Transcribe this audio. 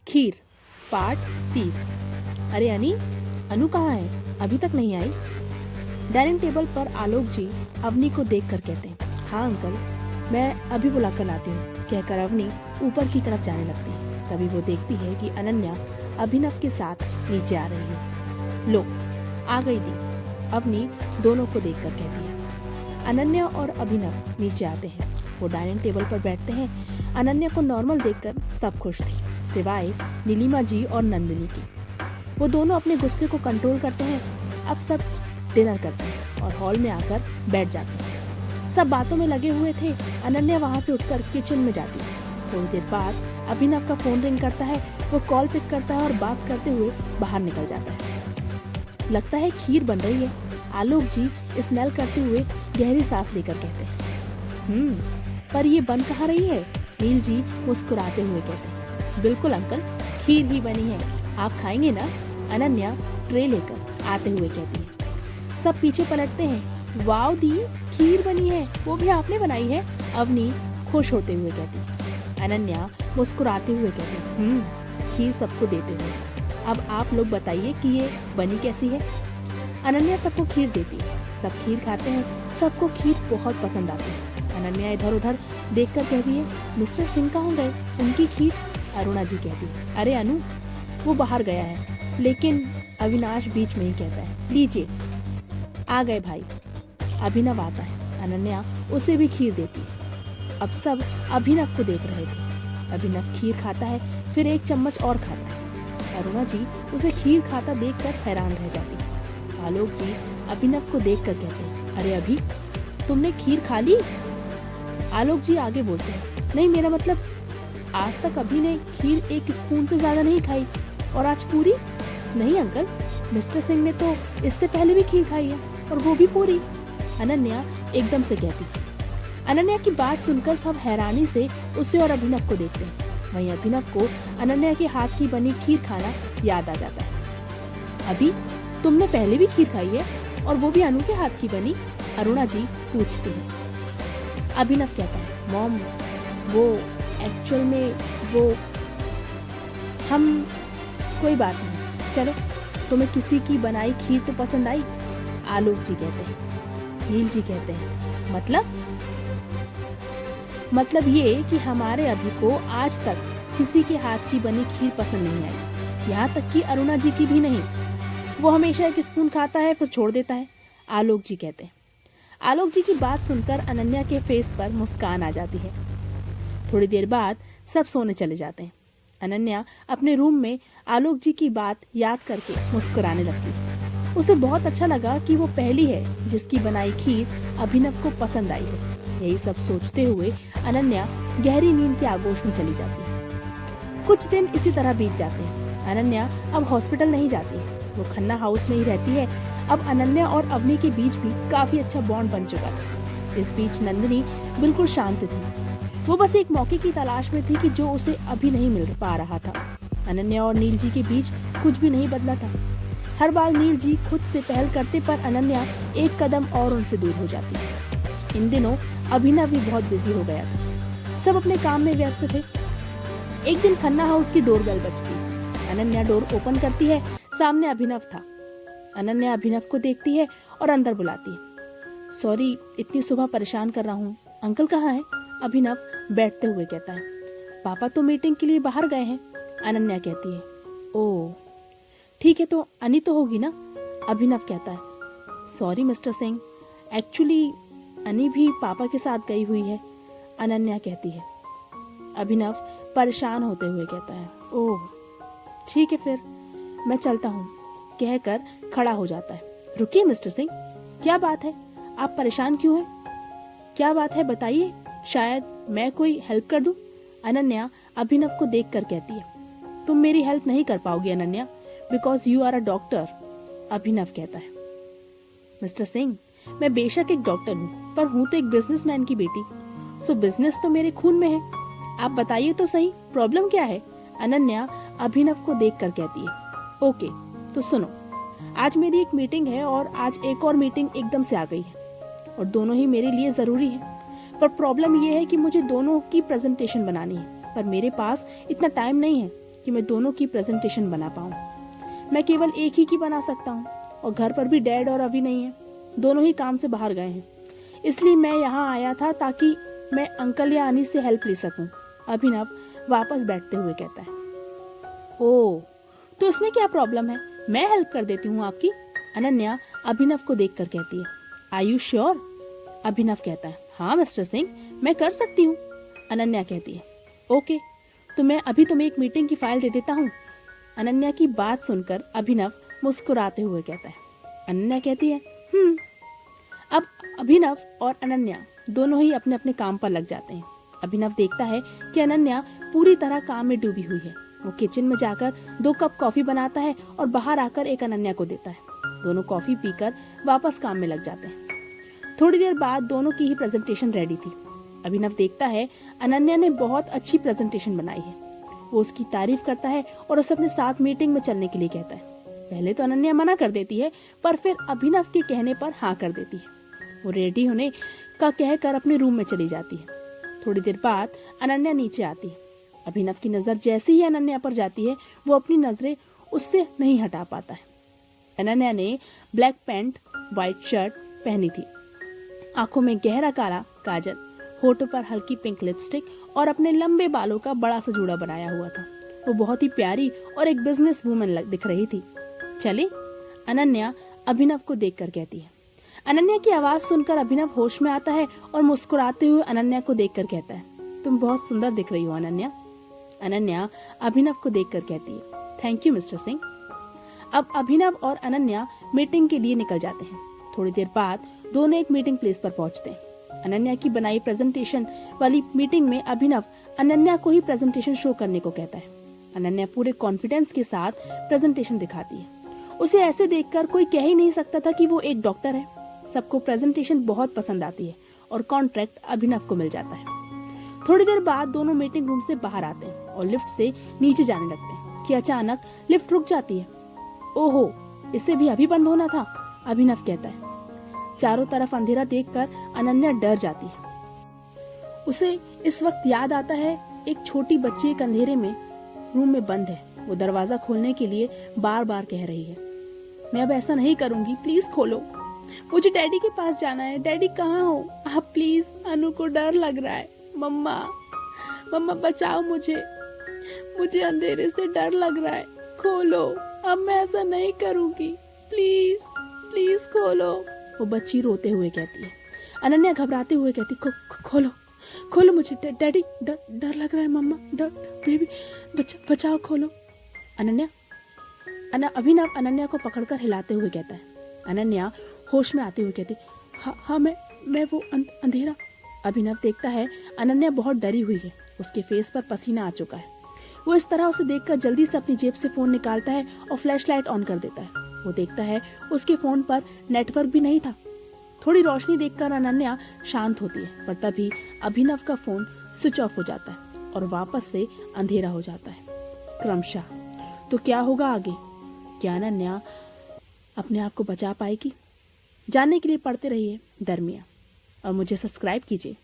खीर part 30। अरे अनु कहाँ है? अभी तक नहीं आई। डाइनिंग टेबल पर आलोक जी अवनी को देखकर कहते हैं, हाँ अंकल, मैं अभी बुला कर लाती हूँ, कहकर अवनी ऊपर की तरफ जाने लगती है। तभी वो देखती है कि अनन्या अभिनव के साथ नीचे आ रही है। लो आ गई दी, अवनी दोनों को देखकर कहती है। अनन्या और अभिनव नीचे आते हैं। वो डाइनिंग टेबल पर बैठते हैं। अनन्या को नॉर्मल देखकर सब खुश थी, सिवाय नीलिमा जी और नंदिनी की। वो दोनों अपने गुस्से को कंट्रोल करते हैं। अब सब डिनर करते हैं और हॉल में आकर बैठ जाते हैं। सब बातों में लगे हुए थे। अनन्या वहां से उठकर किचन में जाती है। थोड़ी देर बाद अभिनव का फोन रिंग करता है। वो कॉल पिक करता है और बात करते हुए बाहर निकल जाता है। लगता है खीर बन रही है, आलोक जी स्मेल करते हुए गहरी सांस लेकर कहते हैं। पर ये बन कहाँ रही है? नील जी मुस्कुराते हुए कहते हैं, बिल्कुल अंकल, खीर ही बनी है, आप खाएंगे ना? अनन्या ट्रे लेकर आते हुए कहती है। सब पीछे पलटते हैं। वाव दी, खीर बनी है, वो भी आपने बनाई है? अवनी खुश होते हुए कहती है। अनन्या मुस्कुराते हुए कहती है, खीर सबको देते हुए। अब आप लोग बताइए कि ये बनी कैसी है? अनन्या सबको खीर देती है। सब खीर खाते हैं। सबको खीर बहुत पसंद आती है। अनन्या इधर उधर देखकर कहती है, मिस्टर सिंह कहाँ गए? उनकी खीर? अरुणा जी कहती है, अरे अनु, वो बाहर गया है। लेकिन अविनाश बीच में ही कहता है, लीजिए, आ गए भाई। अभिनव आता है। अनन्या उसे भी खीर देती है। अब सब अभिनव को देख रहे थे। अभिनव खीर खाता है, फिर एक चम्मच और खाता है। अरुणा जी उसे खीर खाता देखकर हैरान रह जाती है। आलोक जी अभिनव को देखकर कहते हैं, अरे अभी तुमने खीर खा ली? आलोक जी आगे बोलते हैं, नहीं, मेरा मतलब आज तक अभी ने खीर एक स्पून से ज्यादा नहीं खाई, और आज पूरी? नहीं अंकल, मिस्टर सिंह ने तो इससे पहले भी खीर खाई है, और वो भी पूरी। अनन्या एकदम से कहती है। अनन्या की बात सुनकर सब हैरानी से उसे और अभिनव को देखते हैं। वहीं अभिनव को अनन्या के हाथ की बनी खीर खाना याद आ जाता है। अभी तुमने पहले भी खीर खाई है, और वो भी अनु के हाथ की बनी? अरुणा जी पूछती है। अभिनव कहता है, मॉम, वो एक्चुअल में वो हम कोई बात नहीं, चलो, तुम्हें किसी की बनाई खीर तो पसंद आई? आलोक जी कहते हैं। नील जी कहते हैं, मतलब ये कि हमारे अभी को आज तक किसी के हाथ की बनी खीर पसंद नहीं आई, यहाँ तक कि अरुणा जी की भी नहीं। वो हमेशा एक स्पून खाता है फिर छोड़ देता है, आलोक जी कहते हैं। आलोक जी की बात सुनकर अनन्या के फेस पर मुस्कान आ जाती है। थोड़ी देर बाद सब सोने चले जाते हैं। अनन्या अपने रूम में आलोक जी की बात याद करके मुस्कुराने लगती है। उसे बहुत अच्छा लगा कि वो पहली है जिसकी बनाई खीर अभिनव को पसंद आई है। यही सब सोचते हुए अनन्या गहरी नींद के आगोश में चली जाती है। कुछ दिन इसी तरह बीत जाते हैं। अनन्या अब हॉस्पिटल नहीं जाती है, वो खन्ना हाउस में ही रहती है। अब अनन्या और अवनी के बीच भी काफी अच्छा बॉन्ड बन चुका था। इस बीच नंदिनी बिल्कुल शांत थी। वो बस एक मौके की तलाश में थी कि जो उसे अभी नहीं मिल पा रहा था। अनन्या और नील जी के बीच कुछ भी नहीं बदला था। हर बार नील जी खुद से पहल करते पर अनन्या एक कदम और उनसे दूर हो जाती। इन दिनों अभिनव भी बहुत बिजी हो गया था। सब अपने काम में व्यस्त थे। एक दिन खन्ना हाउस की डोरबेल बजती। अनन्या डोर ओपन करती है। सामने अभिनव था। अनन्या अभिनव को देखती है और अंदर बुलाती है। सॉरी, इतनी सुबह परेशान कर रहा हूँ। अंकल कहाँ है? अभिनव बैठते हुए कहता है। पापा तो मीटिंग के लिए बाहर गए हैं, अनन्या कहती है। ओह ठीक है, तो अनी तो होगी ना? अभिनव कहता है। सॉरी मिस्टर सिंह, एक्चुअली अनी भी पापा के साथ गई हुई है, अनन्या कहती है। अभिनव परेशान होते हुए कहता है, ओह ठीक है, फिर मैं चलता हूँ, कहकर खड़ा हो जाता है। रुकिए मिस्टर सिंह, क्या बात है? आप परेशान क्यों हैं? क्या बात है बताइए, शायद मैं कोई हेल्प कर दूं? अनन्या अभिनव को देखकर कहती है। तुम मेरी हेल्प नहीं कर पाओगी Ananya, because you are a doctor, Abhinav कहता है। मिस्टर सिंह, मैं बेशक एक डॉक्टर हूँ, पर हूँ तो एक बिजनेसमैन की बेटी, सो बिजनेस तो मेरे खून में है। आप बताइए तो सही, प्रॉब्लम क्या है? अनन्या अभिनव को देखकर कहती है। ओके, तो सुनो, आज मेरी एक मीटिंग है और आज एक और मीटिंग एकदम से आ गई है, और दोनों ही मेरे लिए जरूरी है। पर प्रॉब्लम यह है कि मुझे दोनों की प्रेजेंटेशन बनानी है, पर मेरे पास इतना टाइम नहीं है। कि मैं दोनों की प्रेजेंटेशन बना पाऊँ। मैं केवल एक ही की बना सकता हूँ और घर पर भी डैड और अभी नहीं है, दोनों ही काम से बाहर गए हैं। इसलिए मैं यहाँ आया था ताकि मैं अंकल या अनी से हेल्प ले सकूं। अभिनव वापस बैठते हुए कहता है। ओह, तो इसमें क्या प्रॉब्लम है, मैं हेल्प कर देती हूँ आपकी। अनन्या अभिनव को देखकर कहती है। Are you sure? अभिनव कहता है, हाँ मिस्टर सिंह, मैं कर सकती हूँ। अनन्या कहती है, ओके, तो मैं अभी तुम्हें एक मीटिंग की फाइल दे देता हूँ। अनन्या की बात सुनकर अभिनव मुस्कुराते हुए कहता है। अनन्या कहती है, अब अभिनव और अनन्या दोनों ही अपने अपने काम पर लग जाते हैं। अभिनव देखता है कि अनन्या पूरी तरह काम में डूबी हुई है। वो किचन में जाकर 2 कप कॉफी बनाता है और बाहर आकर एक अनन्या को देता है। दोनों कॉफी पीकर वापस काम में लग जाते हैं। थोड़ी देर बाद दोनों की ही प्रेजेंटेशन रेडी थी। अभिनव देखता है अनन्या ने बहुत अच्छी प्रेजेंटेशन बनाई है। वो उसकी तारीफ करता है और उसे अपने साथ मीटिंग में चलने के लिए कहता है। पहले तो अनन्या मना कर देती है, पर फिर अभिनव के कहने पर हाँ कर देती है। वो रेडी होने का कहकर अपने रूम में चली जाती है। थोड़ी देर बाद अनन्या नीचे आती है। अभिनव की नज़र जैसे ही अनन्या पर जाती है, वो अपनी नज़रें उससे नहीं हटा पाता है। अनन्या ने ब्लैक पैंट, व्हाइट शर्ट पहनी थी, आंखों में गहरा काला काजल, होठों पर हल्की पिंक लिपस्टिक और अपने लंबे बालों का बड़ा सा जूड़ा बनाया हुआ था। वो बहुत ही प्यारी और एक बिजनेस वूमन दिख रही थी। चले, अनन्या अभिनव को देखकर कहती है। अनन्या की आवाज सुनकर अभिनव होश में आता है और मुस्कुराते हुए अनन्या को देखकर कहता है, तुम बहुत सुंदर दिख रही हो अनन्या। अनन्या अभिनव को देखकर कहती है, थैंक यू मिस्टर सिंह। अब अभिनव और अनन्या मीटिंग के लिए निकल जाते हैं। थोड़ी देर बाद दोनों एक मीटिंग प्लेस पर पहुंचते हैं। अनन्या की बनाई प्रेजेंटेशन वाली मीटिंग में अभिनव अनन्या को ही प्रेजेंटेशन शो करने को कहता है। अनन्या पूरे कॉन्फिडेंस के साथ प्रेजेंटेशन दिखाती है। उसे ऐसे देखकर कोई कह ही नहीं सकता था कि वो एक डॉक्टर है। सबको प्रेजेंटेशन बहुत पसंद आती है और कॉन्ट्रैक्ट अभिनव को मिल जाता है। थोड़ी देर बाद दोनों मीटिंग रूम से बाहर आते हैं और लिफ्ट से नीचे जाने लगते हैं कि अचानक लिफ्ट रुक जाती है। ओहो, इसे भी अभी बंद होना था, अभिनव कहता है। चारों तरफ अंधेरा देखकर अनन्या डर जाती है। उसे इस वक्त याद आता है एक छोटी बच्ची एक अंधेरे में रूम में बंद है। वो दरवाजा खोलने के लिए बार बार कह रही है, मैं अब ऐसा नहीं करूंगी, प्लीज खोलो, मुझे डैडी के पास जाना है। डैडी कहाँ हो आप? प्लीज, अनु को डर लग रहा है। मम्मा, मम्मा बचाओ मुझे अंधेरे से डर लग रहा है, खोलो, अब मैं ऐसा नहीं करूंगी, प्लीज प्लीज खोलो, वो बच्ची रोते हुए कहती है। अनन्या घबराते हुए कहती, खोलो खोलो मुझे, डैडी डर लग रहा है, मम्मा डर, बेबी बचाओ, खोलो। अभिनव अनन्या को पकड़कर हिलाते हुए कहता है। अनन्या होश में आते हुए कहती, हाँ मैं वो अंधेरा। अभिनव देखता है अनन्या बहुत डरी हुई है, उसके फेस पर पसीना आ चुका है। वो इस तरह उसे देखकर जल्दी से अपनी जेब से फोन निकालता है और फ्लैशलाइट ऑन कर देता है। वो देखता है उसके फोन पर नेटवर्क भी नहीं था। थोड़ी रोशनी देखकर अनन्या शांत होती है, पर तभी अभिनव का फोन स्विच ऑफ हो जाता है और वापस से अंधेरा हो जाता है क्रमशः। तो क्या होगा आगे? क्या अनन्या अपने आप को बचा पाएगी? जानने के लिए पढ़ते रहिए दरमिया और मुझे सब्सक्राइब कीजिए।